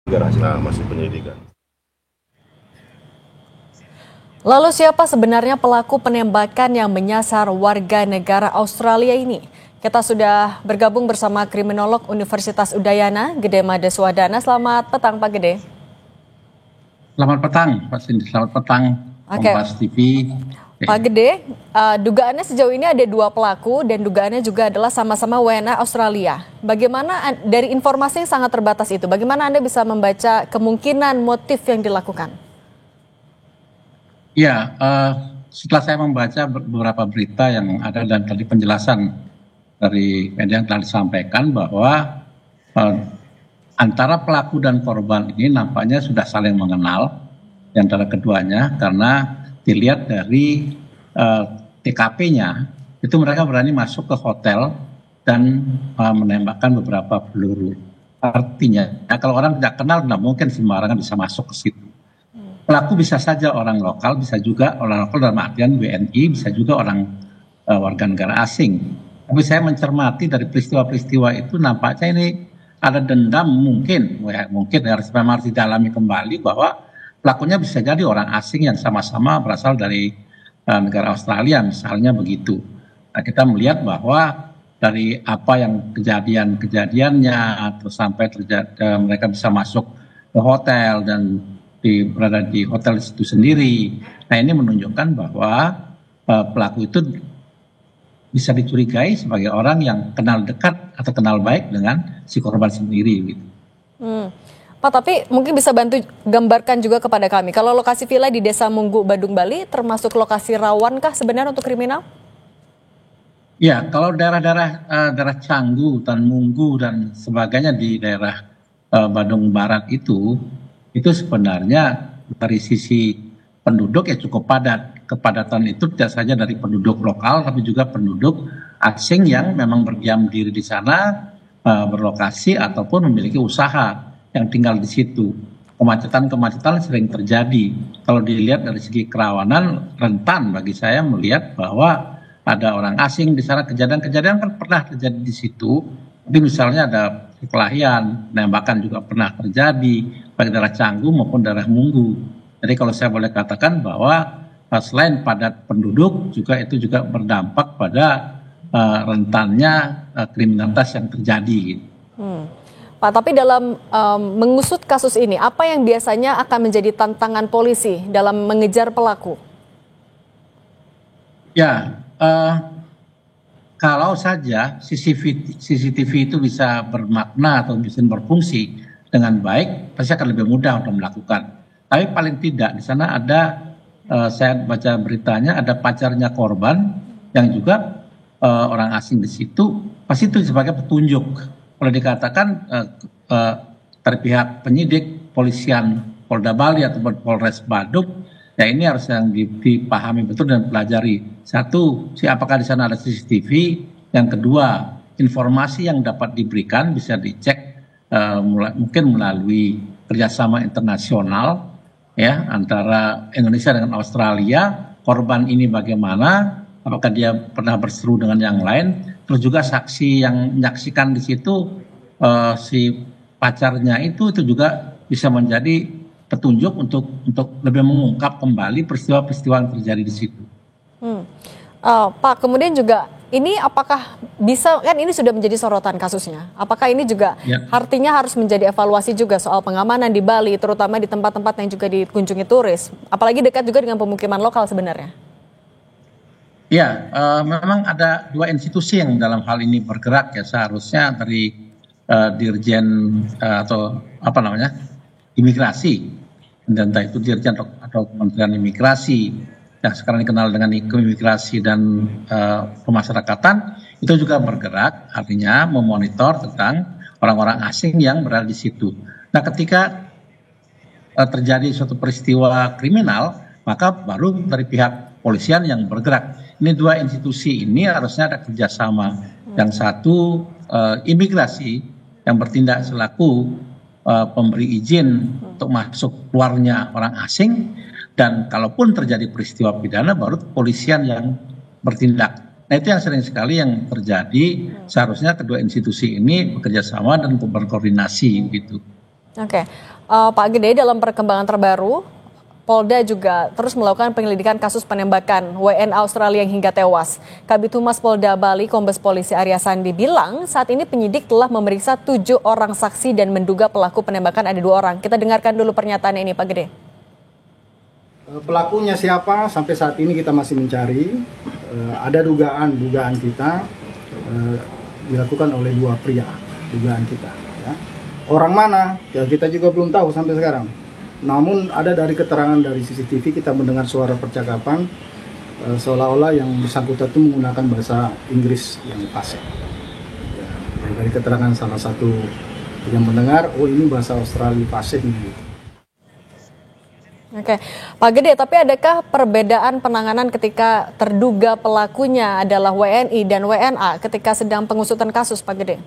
masih penyidikan. Lalu siapa sebenarnya pelaku penembakan yang menyasar warga negara Australia ini? Kita sudah bergabung bersama kriminolog Universitas Udayana, Gede Made Swadana. Selamat petang Pak Gede. Selamat petang Pak Cindy, selamat petang Kompas TV. Pak Gede, dugaannya sejauh ini ada 2 pelaku dan dugaannya juga adalah sama-sama WNA Australia. Bagaimana dari informasi yang sangat terbatas itu, bagaimana Anda bisa membaca kemungkinan motif yang dilakukan? Ya, setelah saya membaca beberapa berita yang ada dan tadi penjelasan dari media yang telah disampaikan bahwa antara pelaku dan korban ini nampaknya sudah saling mengenal di antara keduanya, karena dilihat dari TKP-nya itu mereka berani masuk ke hotel dan menembakkan beberapa peluru. Artinya kalau orang tidak kenal tidak mungkin sembarangan bisa masuk ke situ. Pelaku bisa saja orang lokal, bisa juga orang lokal dalam artian WNI, bisa juga orang warga negara asing. Tapi saya mencermati dari peristiwa-peristiwa itu nampaknya ini ada dendam mungkin harus memang harus didalami kembali bahwa pelakunya bisa jadi orang asing yang sama-sama berasal dari negara Australia misalnya begitu. Nah, kita melihat bahwa dari apa yang kejadiannya atau sampai mereka bisa masuk ke hotel dan berada di hotel itu sendiri. Nah, ini menunjukkan bahwa pelaku itu bisa dicurigai sebagai orang yang kenal dekat atau kenal baik dengan si korban sendiri gitu. Pak, tapi mungkin bisa bantu gambarkan juga kepada kami, kalau lokasi villa di Desa Munggu, Badung, Bali termasuk lokasi rawankah sebenarnya untuk kriminal? Ya, kalau daerah Canggu dan Munggu dan sebagainya di daerah Badung Barat itu sebenarnya dari sisi penduduk ya cukup padat. Kepadatan itu tidak saja dari penduduk lokal tapi juga penduduk asing yang memang berdiam diri di sana, berlokasi ataupun memiliki usaha yang tinggal di situ. Kemacetan sering terjadi. Kalau dilihat dari segi kerawanan, rentan bagi saya melihat bahwa ada orang asing di sana. Kejadian-kejadian kan pernah terjadi di situ. Jadi misalnya ada perkelahian, penembakan juga pernah terjadi baik daerah Canggu maupun daerah Munggu. Jadi kalau saya boleh katakan bahwa selain padat penduduk juga itu juga berdampak pada rentannya kriminalitas yang terjadi. Pak, tapi dalam mengusut kasus ini, apa yang biasanya akan menjadi tantangan polisi dalam mengejar pelaku? Ya, kalau saja CCTV itu bisa bermakna atau bisa berfungsi dengan baik, pasti akan lebih mudah untuk melakukan. Tapi paling tidak di sana ada, saya baca beritanya ada pacarnya korban yang juga orang asing di situ, pasti itu sebagai petunjuk. Kalau dikatakan dari pihak penyidik polisian Polda Bali atau Polres Badung, ya ini harus yang dipahami betul dan pelajari. Satu, apakah di sana ada CCTV. Yang kedua, informasi yang dapat diberikan bisa dicek mungkin melalui kerjasama internasional ya antara Indonesia dengan Australia. Korban ini bagaimana? Apakah dia pernah berseru dengan yang lain? Terus juga saksi yang menyaksikan di situ si pacarnya itu juga bisa menjadi petunjuk untuk lebih mengungkap kembali peristiwa-peristiwa yang terjadi di situ. Pak, kemudian juga ini apakah bisa, kan ini sudah menjadi sorotan kasusnya, apakah ini juga artinya harus menjadi evaluasi juga soal pengamanan di Bali, terutama di tempat-tempat yang juga dikunjungi turis, apalagi dekat juga dengan pemukiman lokal sebenarnya? Ya, memang ada 2 institusi yang dalam hal ini bergerak ya, seharusnya dari Dirjen atau apa namanya imigrasi, dan entah itu Dirjen atau Kementerian Imigrasi yang sekarang dikenal dengan Imigrasi dan Pemasyarakatan, itu juga bergerak, artinya memonitor tentang orang-orang asing yang berada di situ. Nah, ketika terjadi suatu peristiwa kriminal, maka baru dari pihak polisian yang bergerak. Ini 2 institusi ini harusnya ada kerjasama. Yang satu imigrasi yang bertindak selaku pemberi izin untuk masuk keluarnya orang asing, dan kalaupun terjadi peristiwa pidana baru kepolisian yang bertindak. Nah, itu yang sering sekali yang terjadi. Seharusnya kedua institusi ini bekerja sama dan berkoordinasi gitu. Oke. Pak Gede, dalam perkembangan terbaru, Polda juga terus melakukan penyelidikan kasus penembakan WNA Australia yang hingga tewas. Kabid Humas Polda Bali, Kombes Polisi Arya Sandi bilang saat ini penyidik telah memeriksa 7 orang saksi dan menduga pelaku penembakan ada 2 orang. Kita dengarkan dulu pernyataan ini, Pak Gede. Pelakunya siapa sampai saat ini kita masih mencari. Ada dugaan kita dilakukan oleh 2 pria, dugaan kita. Ya. Orang mana? Ya kita juga belum tahu sampai sekarang. Namun ada dari keterangan dari CCTV kita mendengar suara percakapan seolah-olah yang bersangkutan itu menggunakan bahasa Inggris yang fasih. Ya, dari keterangan salah satu yang mendengar, oh ini bahasa Australia fasih gitu. Oke, Pak Gede, tapi adakah perbedaan penanganan ketika terduga pelakunya adalah WNI dan WNA ketika sedang pengusutan kasus, Pak Gede?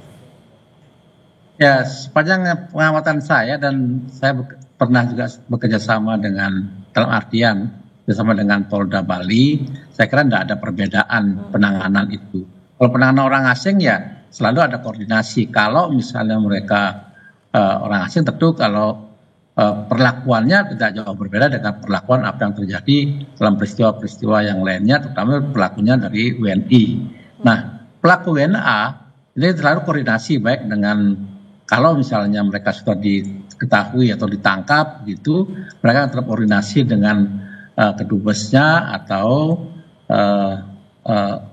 Ya, sepanjang pengamatan saya dan saya pernah juga bekerja sama dengan, dalam artian bersama dengan Polda Bali, saya kira tidak ada perbedaan penanganan itu. Kalau penanganan orang asing ya selalu ada koordinasi. Kalau misalnya mereka orang asing, tentu kalau perlakuannya tidak jauh berbeda dengan perlakuan apa yang terjadi dalam peristiwa-peristiwa yang lainnya, terutama pelakunya dari WNI. Nah, pelaku WNA ini selalu koordinasi baik dengan, kalau misalnya mereka sudah diketahui atau ditangkap gitu, mereka terkoordinasi dengan kedubesnya atau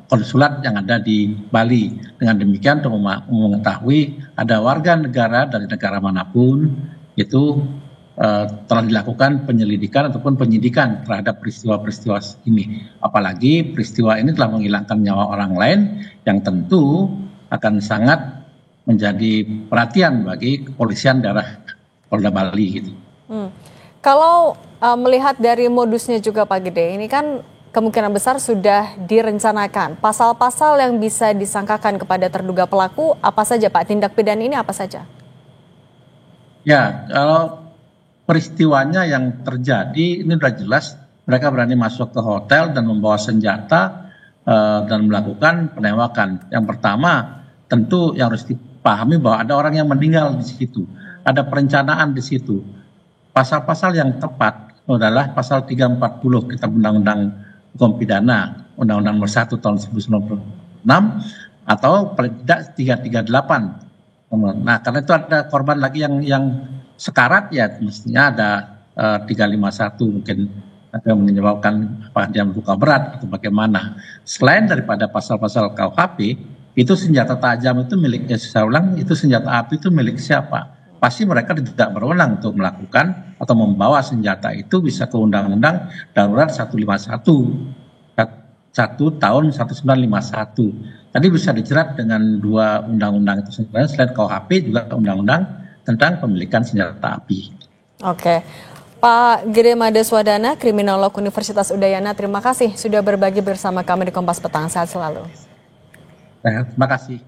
konsulat yang ada di Bali. Dengan demikian untuk mengetahui ada warga negara dari negara manapun itu telah dilakukan penyelidikan ataupun penyidikan terhadap peristiwa-peristiwa ini. Apalagi peristiwa ini telah menghilangkan nyawa orang lain yang tentu akan sangat menjadi perhatian bagi kepolisian daerah Polda Bali gitu. Kalau melihat dari modusnya juga Pak Gede, ini kan kemungkinan besar sudah direncanakan. Pasal-pasal yang bisa disangkakan kepada terduga pelaku apa saja Pak? Tindak pidana ini apa saja? Ya, kalau peristiwanya yang terjadi ini sudah jelas, mereka berani masuk ke hotel dan membawa senjata dan melakukan penembakan. Yang pertama tentu yang harus dipahami bahwa ada orang yang meninggal di situ, ada perencanaan di situ. Pasal-pasal yang tepat adalah pasal 340 Kitab Undang-Undang Hukum Pidana, Undang-Undang Nomor 1 Tahun 1996 atau paling tidak 338. Nah, karena itu ada korban lagi yang sekarat, ya mestinya ada 351 mungkin yang menyebabkan dia luka berat atau bagaimana. Selain daripada pasal-pasal KUHP, itu senjata tajam itu miliknya, saya ulang, itu senjata api itu milik siapa? Pasti mereka tidak berwenang untuk melakukan atau membawa senjata itu bisa ke Undang-Undang Darurat 151 tahun 1951. Tadi bisa dijerat dengan 2 undang-undang itu sebenarnya, selain KUHP juga undang-undang tentang pemilikan senjata api. Oke, Pak Gede Madeswadana, Kriminolog Universitas Udayana, terima kasih sudah berbagi bersama kami di Kompas Petang. Sehat selalu. Terima kasih.